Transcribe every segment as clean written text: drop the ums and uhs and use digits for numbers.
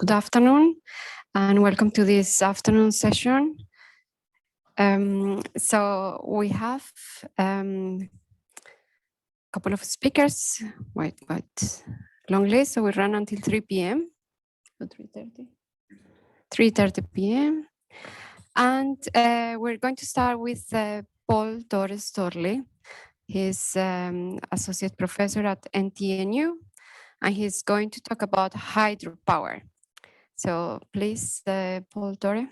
Good afternoon, and welcome to this afternoon session. So we have a couple of speakers, quite long list, so we run until 3 p.m. or 3:30? 3:30 p.m. And we're going to start with Pål-Store Storli. He's associate professor at NTNU, and he's going to talk about hydropower. So please, Pål-Store.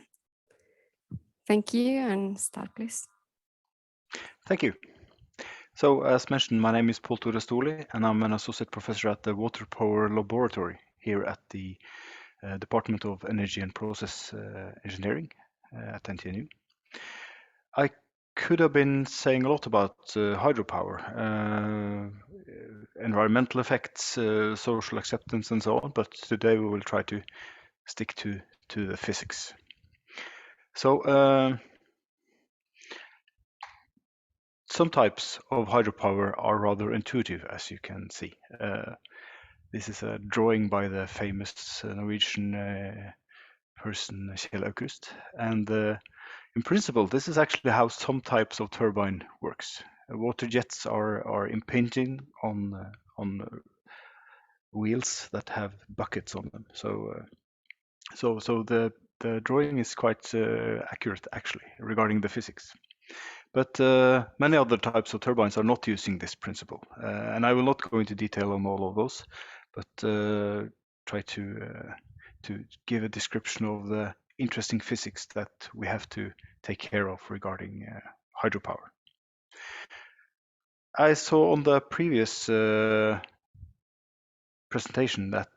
Thank you, and start, please. Thank you. So, as mentioned, my name is Pål-Store Storli, and I'm an associate professor at the Water Power Laboratory here at the Department of Energy and Process Engineering at NTNU. I could have been saying a lot about hydropower, environmental effects, social acceptance, and so on, but today we will try to stick to the physics. So, some types of hydropower are rather intuitive, as you can see. This is a drawing by the famous Norwegian person Kjell August, and in principle, this is actually how some types of turbine works. Water jets are impinging on wheels that have buckets on them. So the drawing is quite accurate, actually, regarding the physics. But many other types of turbines are not using this principle, and I will not go into detail on all of those, but try to give a description of the interesting physics that we have to take care of regarding hydropower. I saw on the previous presentation that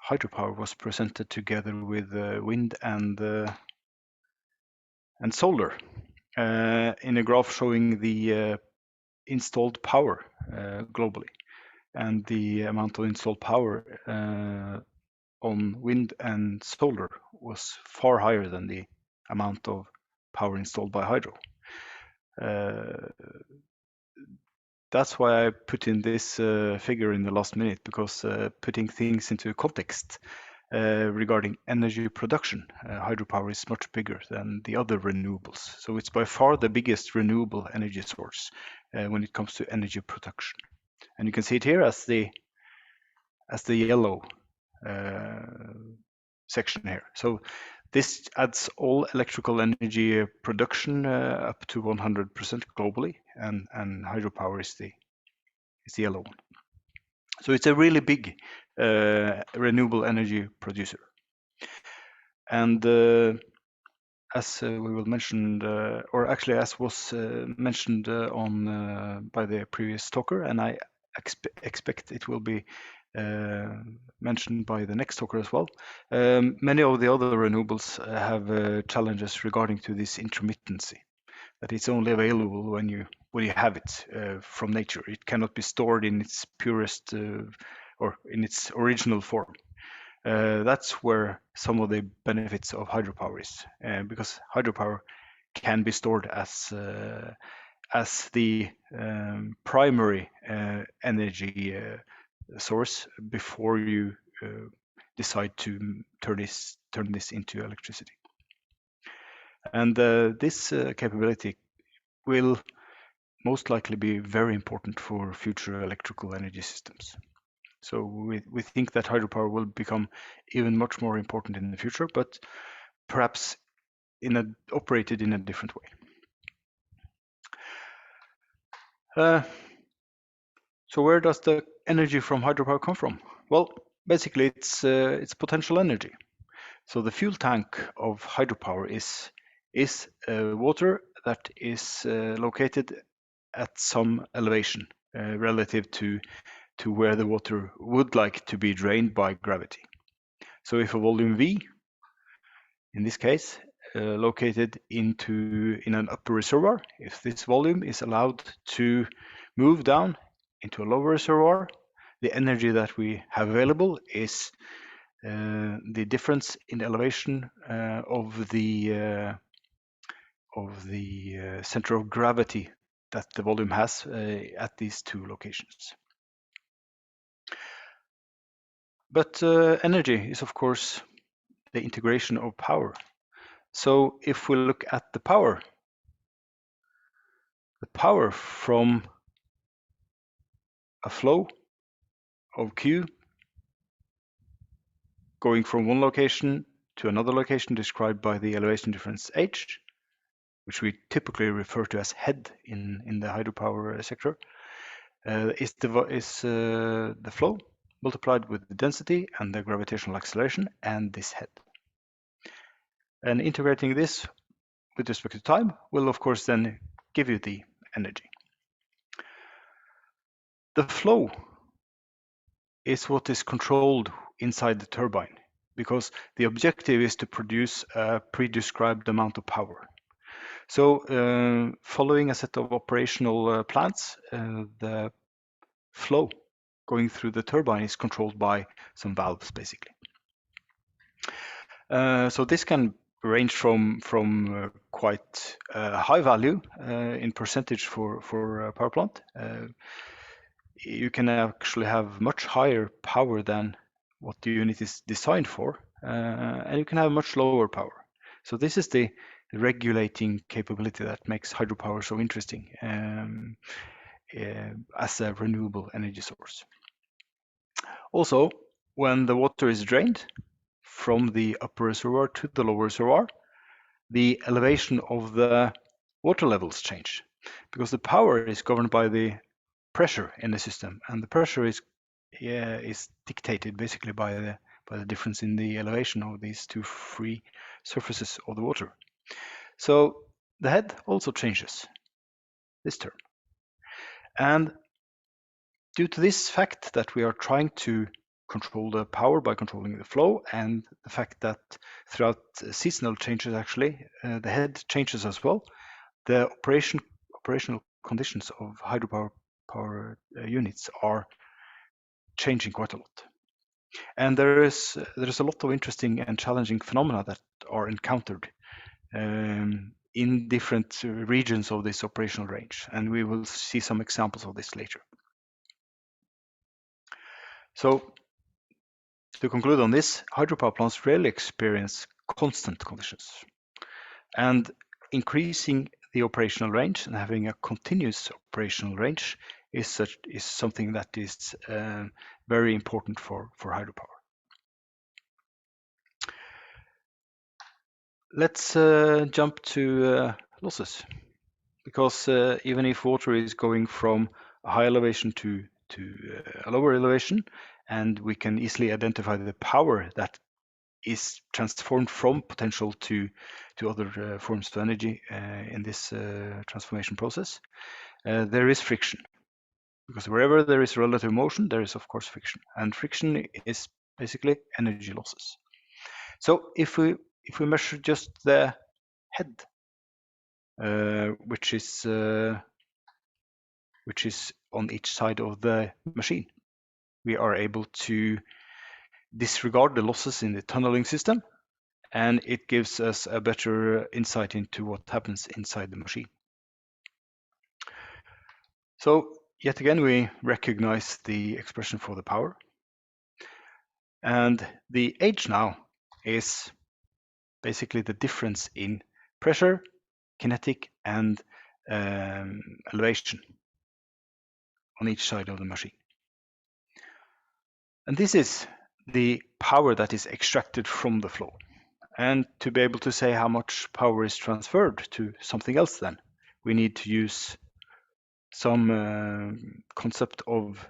hydropower was presented together with wind and solar. In a graph showing the installed power globally, and the amount of installed power on wind and solar was far higher than the amount of power installed by hydro. That's why I put in this figure in the last minute, because putting things into context regarding energy production, hydropower is much bigger than the other renewables. So it's by far the biggest renewable energy source when it comes to energy production. And you can see it here as the yellow section here. So this adds all electrical energy production up to 100% globally, and hydropower is the yellow one. So it's a really big renewable energy producer. And as we will mention, or actually as was mentioned by the previous talker, and I expect it will be mentioned by the next talker as well, many of the other renewables have challenges regarding to this intermittency, that it's only available when you have it from nature. It cannot be stored in its purest or in its original form. That's where some of the benefits of hydropower is, because hydropower can be stored as the primary energy source before you decide to turn this into electricity. And this capability will most likely be very important for future electrical energy systems. So we think that hydropower will become even much more important in the future, but perhaps operated in a different way. So where does the energy from hydropower come from? Well, basically it's potential energy. So the fuel tank of hydropower is water that is located at some elevation relative to where the water would like to be drained by gravity. So if a volume V, in this case, located in an upper reservoir, if this volume is allowed to move down into a lower reservoir, the energy that we have available is the difference in elevation of the center of gravity that the volume has at these two locations. But energy is, of course, the integration of power. So if we look at the power from a flow of Q going from one location to another location described by the elevation difference h, which we typically refer to as head in the hydropower sector, is the flow multiplied with the density and the gravitational acceleration and this head. And integrating this with respect to time will, of course, then give you the energy. The flow is what is controlled inside the turbine, because the objective is to produce a pre-described amount of power. So following a set of operational plans, the flow going through the turbine is controlled by some valves, basically. So this can range from quite high value in percentage for a power plant. You can actually have much higher power than what the unit is designed for, and you can have much lower power. So this is the regulating capability that makes hydropower so interesting as a renewable energy source. Also, when the water is drained from the upper reservoir to the lower reservoir, the elevation of the water levels change, because the power is governed by the pressure in the system, and the pressure is dictated basically by the difference in the elevation of these two free surfaces of the water. So the head also changes this term, and due to this fact that we are trying to control the power by controlling the flow, and the fact that throughout seasonal changes actually the head changes as well, the operational conditions of hydropower units are changing quite a lot. And there is a lot of interesting and challenging phenomena that are encountered in different regions of this operational range, and we will see some examples of this later. So to conclude on this, hydropower plants rarely experience constant conditions, and increasing the operational range and having a continuous operational range is something that is very important for hydropower. Let's jump to losses, because even if water is going from a high elevation to a lower elevation, and we can easily identify the power that is transformed from potential to other forms of energy in this transformation process, there is friction, because wherever there is relative motion, there is of course friction, and friction is basically energy losses. So if we measure just the head, which is on each side of the machine, we are able to disregard the losses in the tunneling system, and it gives us a better insight into what happens inside the machine. So yet again, we recognize the expression for the power, and the H now is basically the difference in pressure, kinetic, and elevation on each side of the machine. And this is the power that is extracted from the flow. And to be able to say how much power is transferred to something else, then we need to use some concept of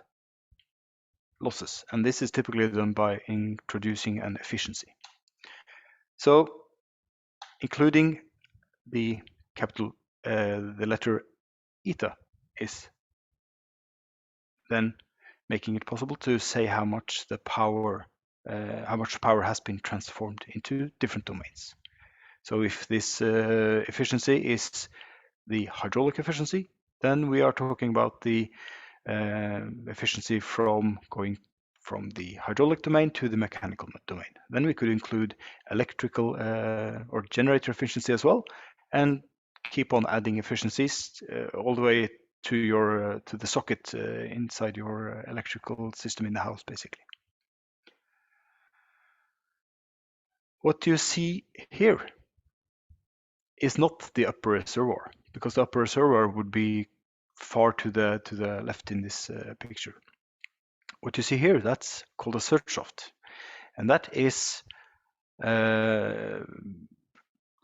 losses. And this is typically done by introducing an efficiency. So including the capital, the letter eta is then making it possible to say how much power has been transformed into different domains. So if this efficiency is the hydraulic efficiency, then we are talking about the efficiency from going from the hydraulic domain to the mechanical domain. Then we could include electrical or generator efficiency as well, and keep on adding efficiencies all the way to the socket inside your electrical system in the house, basically. what you see here is not the upper reservoir, because the upper reservoir would be far to the left in this picture. What you see here, that's called a surge shaft, and that is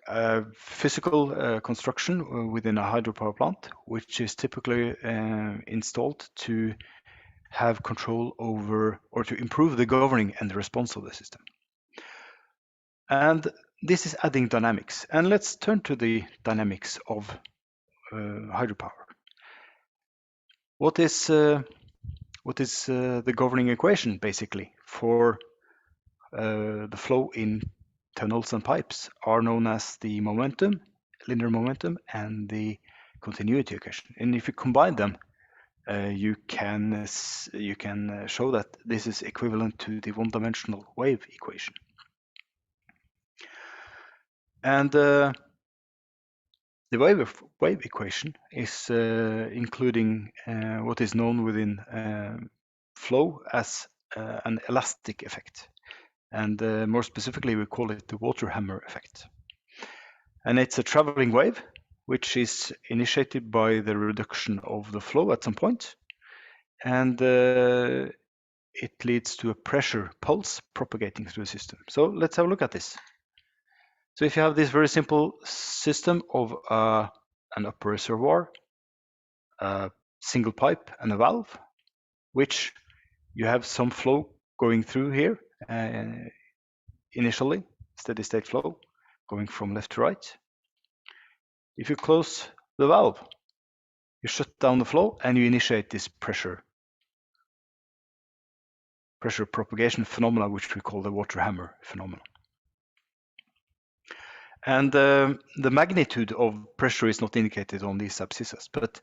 a physical construction within a hydropower plant, which is typically installed to have control over, or to improve the governing and the response of the system. And this is adding dynamics. And let's turn to the dynamics of hydropower. What is the governing equation, basically, for the flow in tunnels and pipes are known as the momentum, linear momentum, and the continuity equation. And if you combine them, you can show that this is equivalent to the one-dimensional wave equation. And the wave equation is including what is known within flow as an elastic effect. And more specifically, we call it the water hammer effect. And it's a traveling wave, which is initiated by the reduction of the flow at some point. And it leads to a pressure pulse propagating through the system. So let's have a look at this. So if you have this very simple system of an upper reservoir, a single pipe, and a valve, which you have some flow going through here initially, steady state flow, going from left to right. If you close the valve, you shut down the flow and you initiate this pressure propagation phenomena, which we call the water hammer phenomenon. And the magnitude of pressure is not indicated on these abscissas, but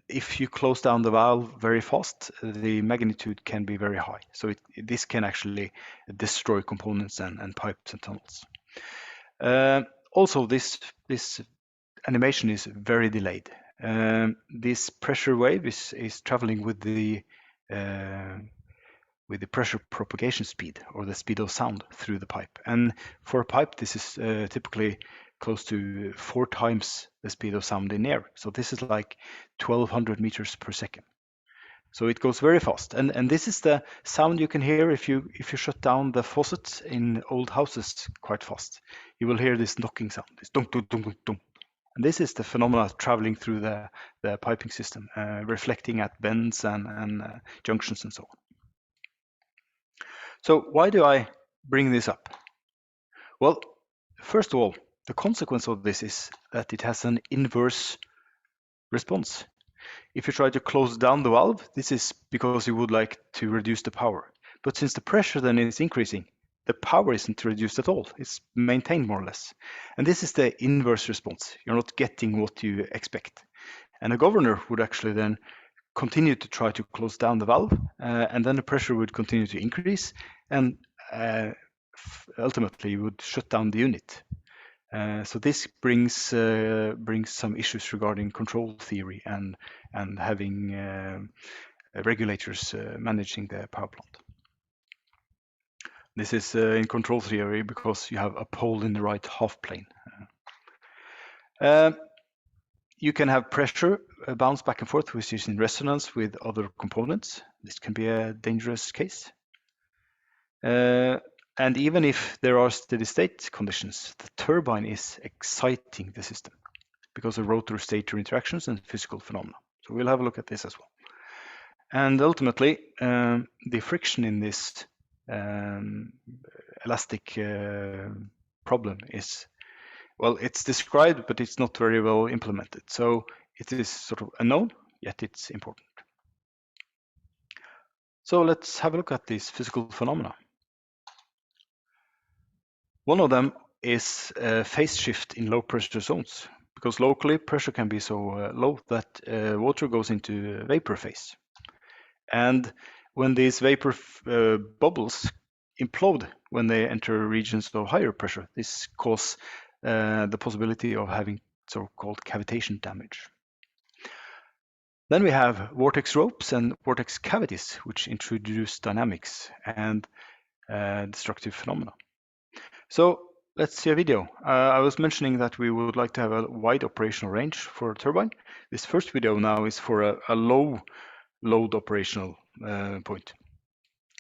if you close down the valve very fast, the magnitude can be very high. So this can actually destroy components and pipes and tunnels. Also, this animation is very delayed. This pressure wave is traveling with the pressure propagation speed, or the speed of sound through the pipe. And for a pipe, this is typically close to 4 times the speed of sound in air. So this is like 1200 meters per second. So it goes very fast. And this is the sound you can hear if you shut down the faucet in old houses quite fast. You will hear this knocking sound, this dunk, dunk, dunk, dunk. And this is the phenomena traveling through the piping system, reflecting at bends and junctions and so on. So why do I bring this up? Well, first of all, the consequence of this is that it has an inverse response. If you try to close down the valve, this is because you would like to reduce the power. But since the pressure then is increasing, the power isn't reduced at all. It's maintained more or less. And this is the inverse response. You're not getting what you expect. And a governor would actually then continue to try to close down the valve, and then the pressure would continue to increase, and ultimately you would shut down the unit. So this brings some issues regarding control theory and having regulators managing the power plant. This is in control theory because you have a pole in the right half plane. You can have pressure bounce back and forth, which is in resonance with other components. This can be a dangerous case. And even if there are steady state conditions, the turbine is exciting the system because of rotor-stator interactions and physical phenomena. So we'll have a look at this as well. And ultimately, the friction in this elastic problem is, well, it's described, but it's not very well implemented. So it is sort of unknown, yet it's important. So let's have a look at these physical phenomena. One of them is a phase shift in low pressure zones, because locally pressure can be so low that water goes into vapor phase. And when these vapor bubbles implode when they enter regions of higher pressure, this causes the possibility of having so-called cavitation damage. Then we have vortex ropes and vortex cavities, which introduce dynamics and destructive phenomena. So let's see a video. I was mentioning that we would like to have a wide operational range for a turbine. This first video now is for a low load operational point.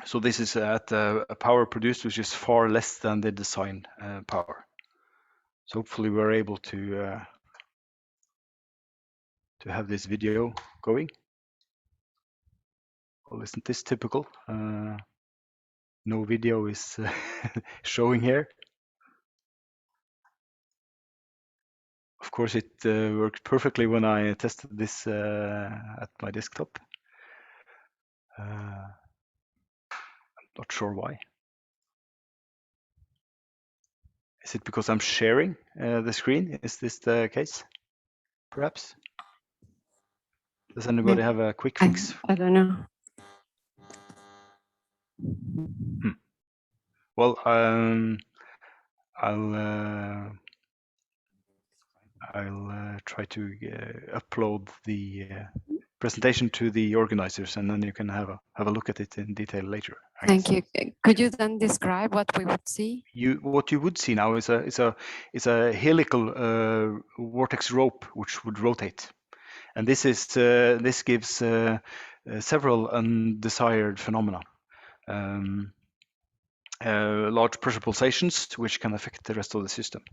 So this is at a power produced which is far less than the design power. So hopefully we're able to have this video going. Well, isn't this typical? No video is showing here. Of course, it worked perfectly when I tested this at my desktop. I'm not sure why. Is it because I'm sharing the screen? Is this the case? Perhaps? Does anybody have a quick fix? I don't know. Well, I'll try to upload the presentation to the organizers, and then you can have a look at it in detail later. Thank you. Could you then describe what we would see? What you would see now is a helical vortex rope which would rotate, and this gives several undesired phenomena. Large pressure pulsations, which can affect the rest of the system,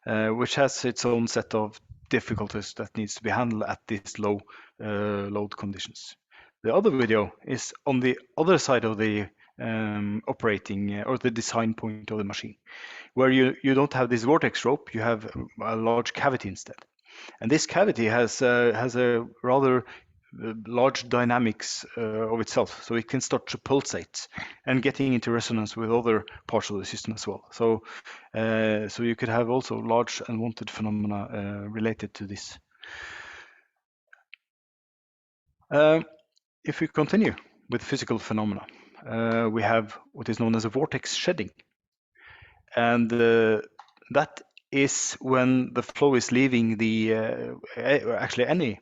which has its own set of difficulties that needs to be handled at these low load conditions. The other video is on the other side of the operating or the design point of the machine, where you don't have this vortex rope, you have a large cavity instead. And this cavity has a rather large dynamics of itself, so it can start to pulsate and getting into resonance with other parts of the system as well. So so you could have also large unwanted phenomena related to this. If we continue with physical phenomena, we have what is known as a vortex shedding, and that is when the flow is leaving the actually any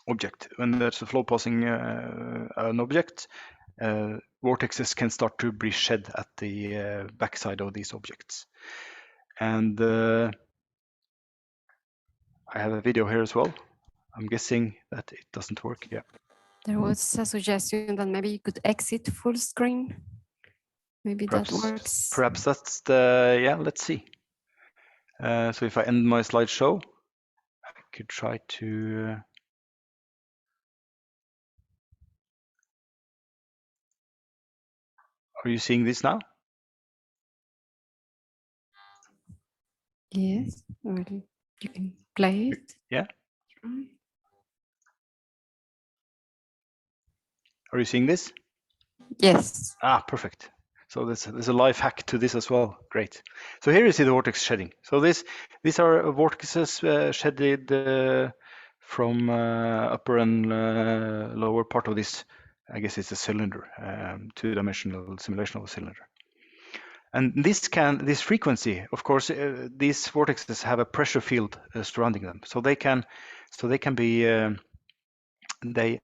object. When there's a flow passing an object, vortexes can start to be shed at the backside of these objects. And I have a video here as well. I'm guessing that it doesn't work. Yeah. There was a suggestion that maybe you could exit full screen. Maybe Perhaps, that works. Perhaps that's the, yeah, let's see. So if I end my slideshow, I could try to are you seeing this now? Yes, or you can play it. Yeah. Are you seeing this? Yes. Ah, perfect. So there's a life hack to this as well. Great. So here you see the vortex shedding. So these are vortices shedded from upper and lower part of this. I guess it's a cylinder, two-dimensional simulation of a cylinder. And this frequency, of course, these vortexes have a pressure field surrounding them, so they can be they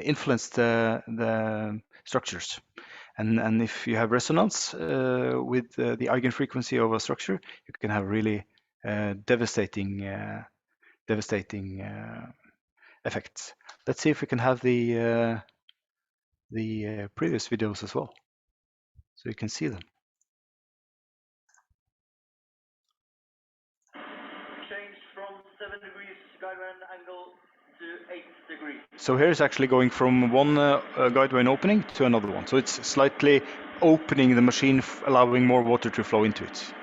influence the structures. And if you have resonance with the eigenfrequency of a structure, you can have really devastating effects. Let's see if we can have the previous videos as well, so you can see them. Change from 7 degrees guideway angle to 8 degrees. So here is actually going from one guideway opening to another one. So it's slightly opening the machine, allowing more water to flow into it.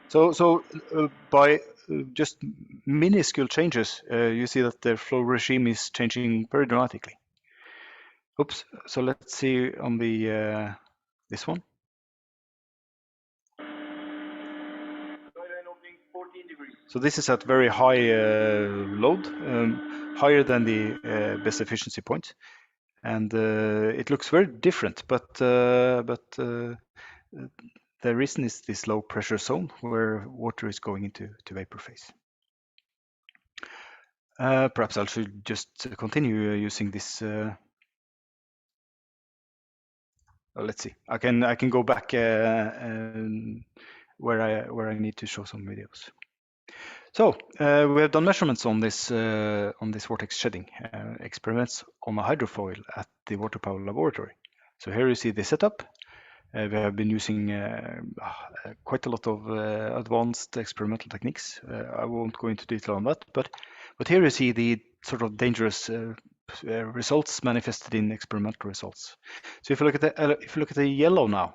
So by just minuscule changes, you see that the flow regime is changing very dramatically. Oops. So let's see on the this one. So this is at very high load, higher than the best efficiency point, and it looks very different. But the reason is this low pressure zone where water is going into vapor phase. Perhaps I should just continue using this let's see. I can go back where I need to show some videos. So we have done measurements on this vortex shedding experiments on a hydrofoil at the water power laboratory. So here you see the setup. We have been using quite a lot of advanced experimental techniques. I won't go into detail on that, but here you see the sort of dangerous results manifested in experimental results. So if you look at the yellow now,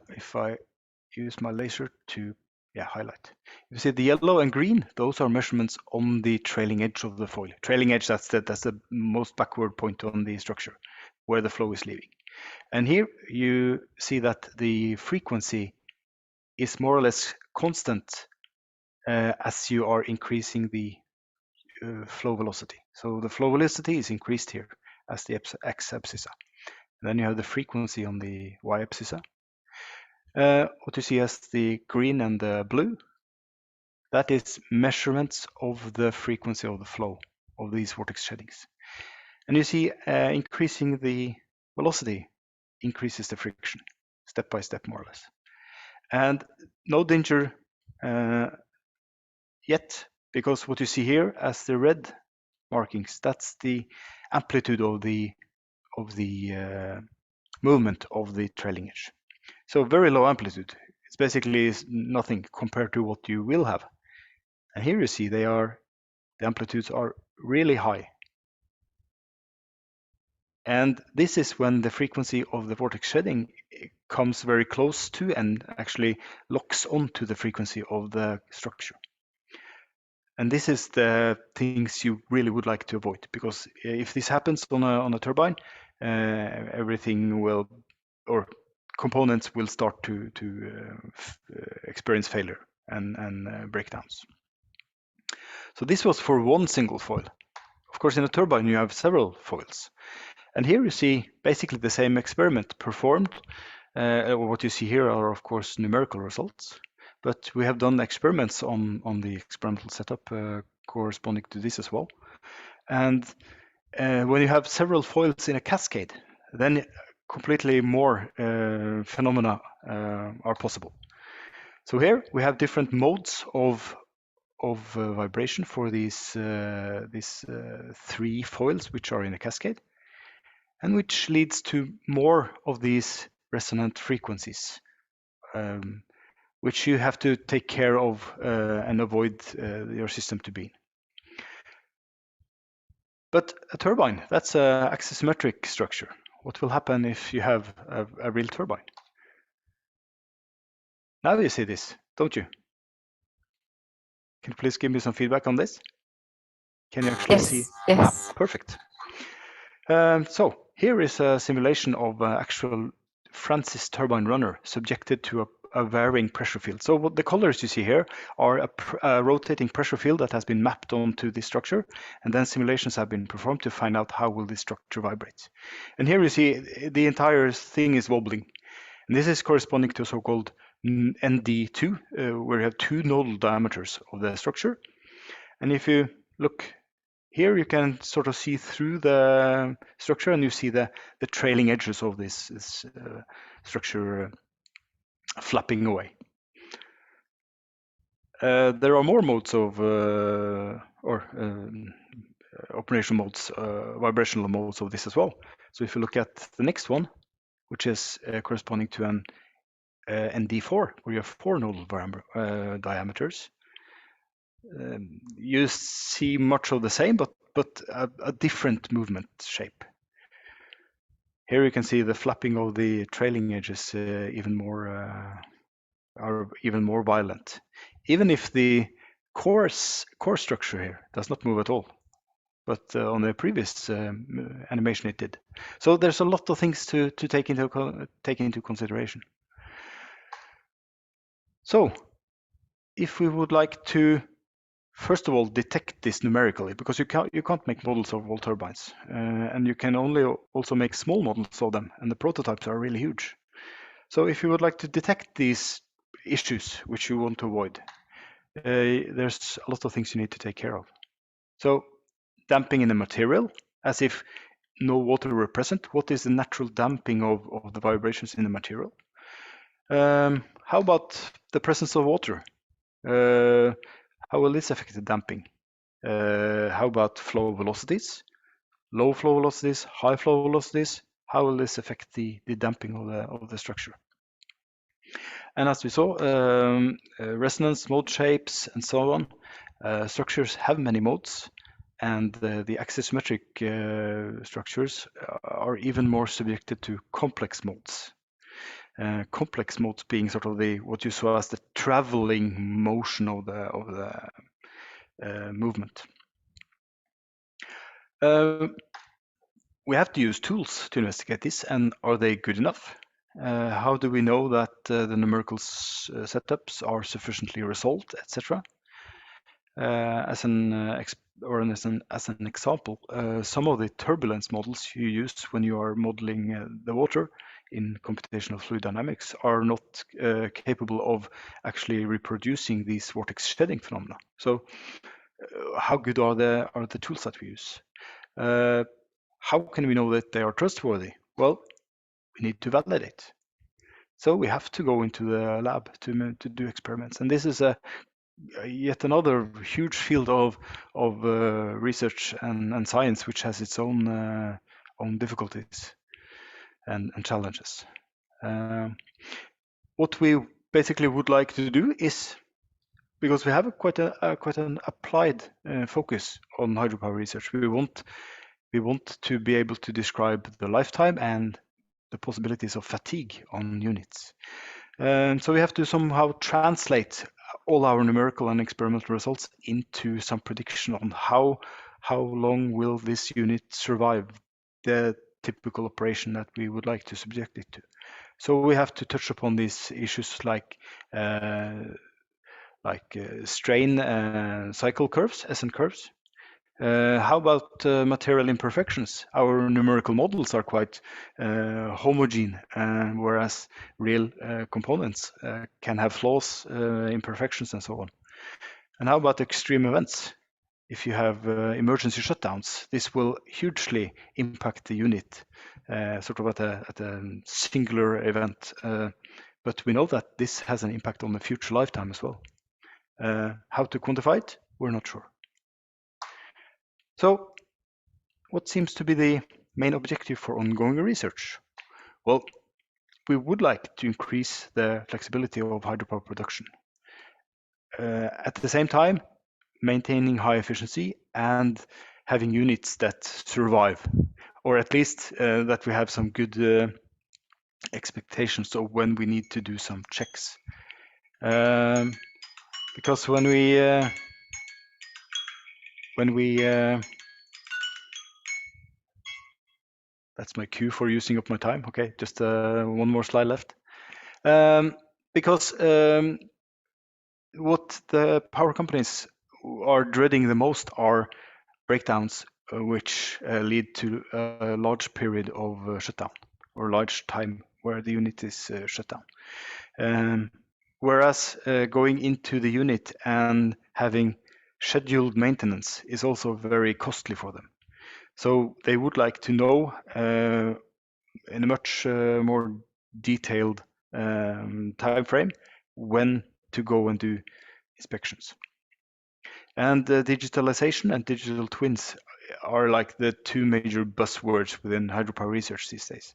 if I use my laser to highlight, you see the yellow and green, those are measurements on the trailing edge of the foil. Trailing edge, that's the most backward point on the structure where the flow is leaving. And here you see that the frequency is more or less constant as you are increasing the flow velocity. So the flow velocity is increased here as the x-abscissa. Then you have the frequency on the y-abscissa. What you see as the green and the blue, that is measurements of the frequency of the flow of these vortex sheddings. And you see increasing the velocity increases the friction step by step, more or less. And no danger yet, because what you see here as the red markings, that's the amplitude of the movement of the trailing edge. So very low amplitude. It's basically nothing compared to what you will have. And here you see the amplitudes are really high. And this is when the frequency of the vortex shedding comes very close to and actually locks onto the frequency of the structure. And this is the things you really would like to avoid, because if this happens on a turbine, everything will, or components will start to experience failure and breakdowns. So this was for one single foil. Of course, in a turbine, you have several foils. And here you see basically the same experiment performed. What you see here are, of course, numerical results. But we have done experiments on the experimental setup corresponding to this as well. And when you have several foils in a cascade, then completely more phenomena are possible. So here we have different modes of vibration for these three foils which are in a cascade, and which leads to more of these resonant frequencies, which you have to take care of and avoid your system to be. But a turbine, that's an axisymmetric structure. What will happen if you have a real turbine? Now you see this, don't you? Can you please give me some feedback on this? Can you actually see? Yes. Perfect. So here is a simulation of an actual Francis turbine runner subjected to a varying pressure field. So what the colors you see here are a rotating pressure field that has been mapped onto the structure, and then simulations have been performed to find out how will this structure vibrate. And here you see the entire thing is wobbling. And this is corresponding to a so-called ND2, where you have two nodal diameters of the structure. And if you look here, you can sort of see through the structure, and you see the trailing edges of this structure flapping away. There are more modes of operational modes, vibrational modes of this as well. So if you look at the next one, which is corresponding to an ND4, where you have four nodal diameters, you see much of the same, but a different movement shape. Here you can see the flapping of the trailing edges are even more violent, even if the core structure here does not move at all. But on the previous animation it did. So there's a lot of things to take into consideration. So if we would like to, first of all, detect this numerically, because you can't make models of all turbines, and you can only also make small models of them, and the prototypes are really huge. So if you would like to detect these issues which you want to avoid, there's a lot of things you need to take care of. So damping in the material, as if no water were present, what is the natural damping of the vibrations in the material? How about the presence of water? How will this affect the damping? How about flow velocities? Low flow velocities, high flow velocities? How will this affect the damping of the structure? And as we saw, resonance, mode shapes, and so on, structures have many modes, and the axisymmetric structures are even more subjected to complex modes. Complex modes being sort of what you saw as the traveling motion of the movement. We have to use tools to investigate this, and are they good enough? How do we know that the numerical setups are sufficiently resolved, etc.? As an example, some of the turbulence models you use when you are modeling the water in computational fluid dynamics are not capable of actually reproducing these vortex shedding phenomena. So, how good are the tools that we use? How can we know that they are trustworthy? Well, we need to validate. So we have to go into the lab to do experiments, and this is yet another huge field of research and science, which has its own difficulties and challenges. What we basically would like to do is, because we have quite an applied focus on hydropower research, we want to be able to describe the lifetime and the possibilities of fatigue on units. So we have to somehow translate all our numerical and experimental results into some prediction on how long will this unit survive the typical operation that we would like to subject it to. So we have to touch upon these issues like strain cycle curves, SN curves. How about material imperfections? Our numerical models are quite homogeneous, whereas real components can have flaws, imperfections, and so on. And how about extreme events? If you have emergency shutdowns, this will hugely impact the unit, sort of at a singular event. But we know that this has an impact on the future lifetime as well. How to quantify it? We're not sure. So, what seems to be the main objective for ongoing research? Well, we would like to increase the flexibility of hydropower production. At the same time, maintaining high efficiency and having units that survive, or at least that we have some good expectations of when we need to do some checks. Because when we that's my cue for using up my time. Okay, just one more slide left. Because what the power companies are dreading the most are breakdowns which lead to a large period of shutdown, or large time where the unit is shut down. Whereas going into the unit and having scheduled maintenance is also very costly for them. So they would like to know in a much more detailed time frame when to go and do inspections. And digitalization and digital twins are like the two major buzzwords within hydropower research these days.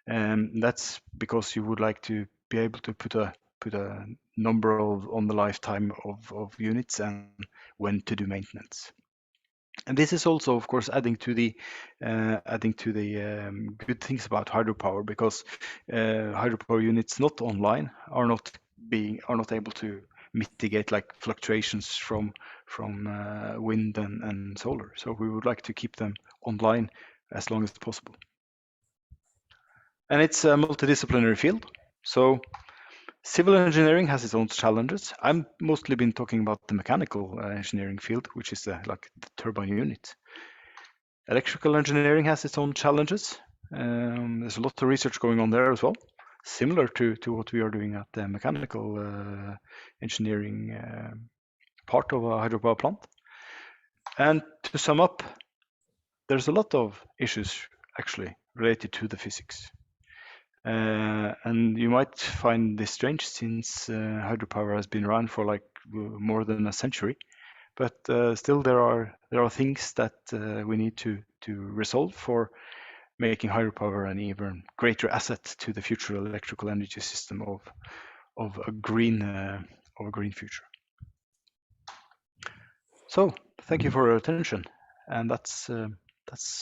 And that's because you would like to be able to put a number on the lifetime of units and when to do maintenance. And this is also, of course, adding to the good things about hydropower, because hydropower units not online are not able to mitigate like fluctuations from wind and solar. So we would like to keep them online as long as possible. And it's a multidisciplinary field. So civil engineering has its own challenges. I've mostly been talking about the mechanical engineering field, which is like the turbine unit. Electrical engineering has its own challenges. There's a lot of research going on there as well, similar to what we are doing at the mechanical engineering part of a hydropower plant. And to sum up, there's a lot of issues actually related to the physics. And you might find this strange since hydropower has been around for like more than a century. But still, there are things that we need to resolve for making hydropower an even greater asset to the future electrical energy system of a green future. So thank you for your attention, and that's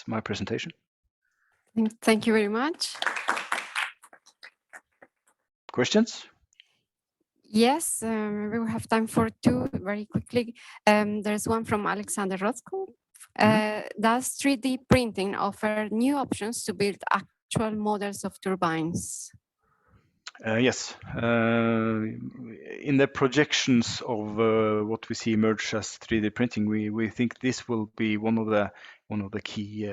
my presentation. Thank you very much. Questions? Yes, maybe we have time for two very quickly. There's one from Alexander Rothko. Does 3D printing offer new options to build actual models of turbines? Yes. In the projections of what we see emerge as 3D printing, we think this will be one of the key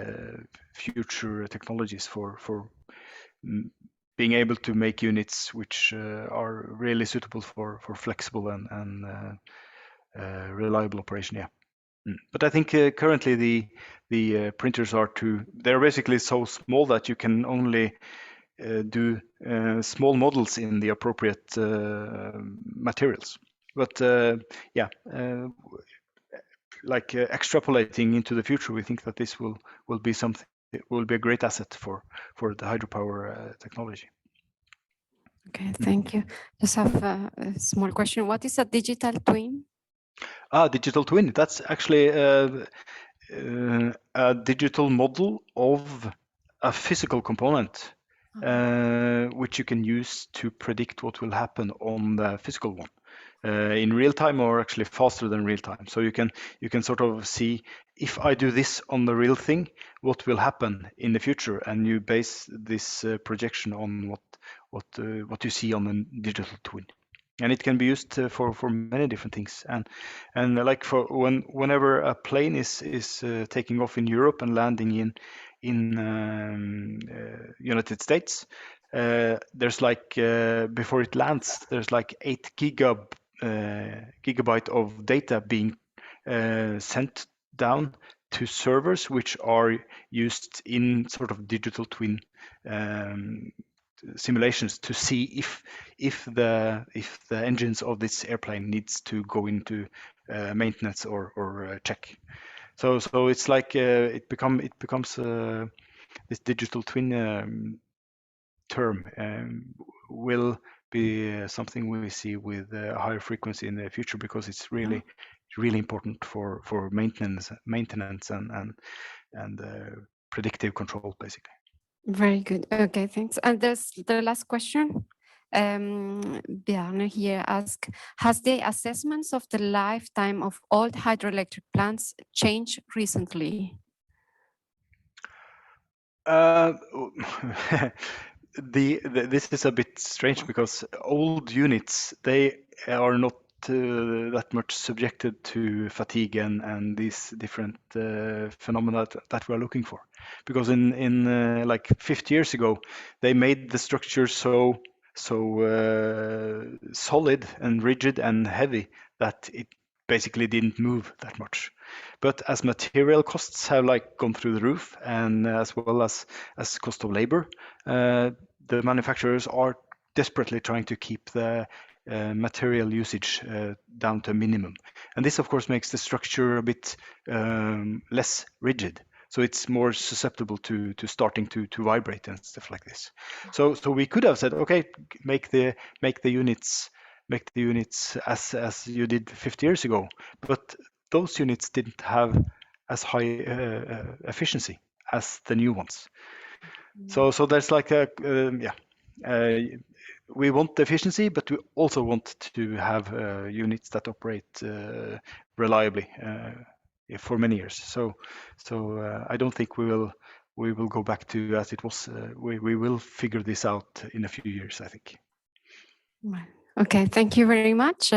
future technologies for being able to make units which are really suitable for flexible and reliable operation. Yeah. But I think currently the printers they're basically so small that you can only do small models in the appropriate materials. But extrapolating into the future, we think that this will be something. It will be a great asset for the hydropower technology. Okay, thank you. Just have a small question. What is a digital twin? Digital twin. That's actually a digital model of a physical component, which you can use to predict what will happen on the physical one in real time, or actually faster than real time. So you can sort of see, if I do this on the real thing, what will happen in the future, and you base this projection on what you see on the digital twin. And it can be used for many different things. And like for whenever a plane is taking off in Europe and landing in United States, there's like before it lands, there's like 8 gigabyte of data being sent down to servers, which are used in sort of digital twin simulations to see if the engines of this airplane needs to go into maintenance or check. So it's like it becomes this digital twin term will be something we see with a higher frequency in the future, because it's really important for maintenance and predictive control, basically. Very good. Okay, thanks. And there's the last question. Bjarne here asks, has the assessments of the lifetime of old hydroelectric plants changed recently? This is a bit strange, because old units, they are not that much subjected to fatigue and these different phenomena that we're looking for. Because in like 50 years ago, they made the structure so solid and rigid and heavy that it basically didn't move that much. But as material costs have like gone through the roof, and as well as cost of labor, the manufacturers are desperately trying to keep the material usage down to a minimum. And this, of course, makes the structure a bit less rigid. So it's more susceptible to starting to vibrate and stuff like this. So we could have said, okay, make the units as you did 50 years ago, but those units didn't have as high efficiency as the new ones. So there's like we want the efficiency, but we also want to have units that operate reliably for many years. So I don't think we will go back to as it was. We will figure this out in a few years, I think. Okay, thank you very much.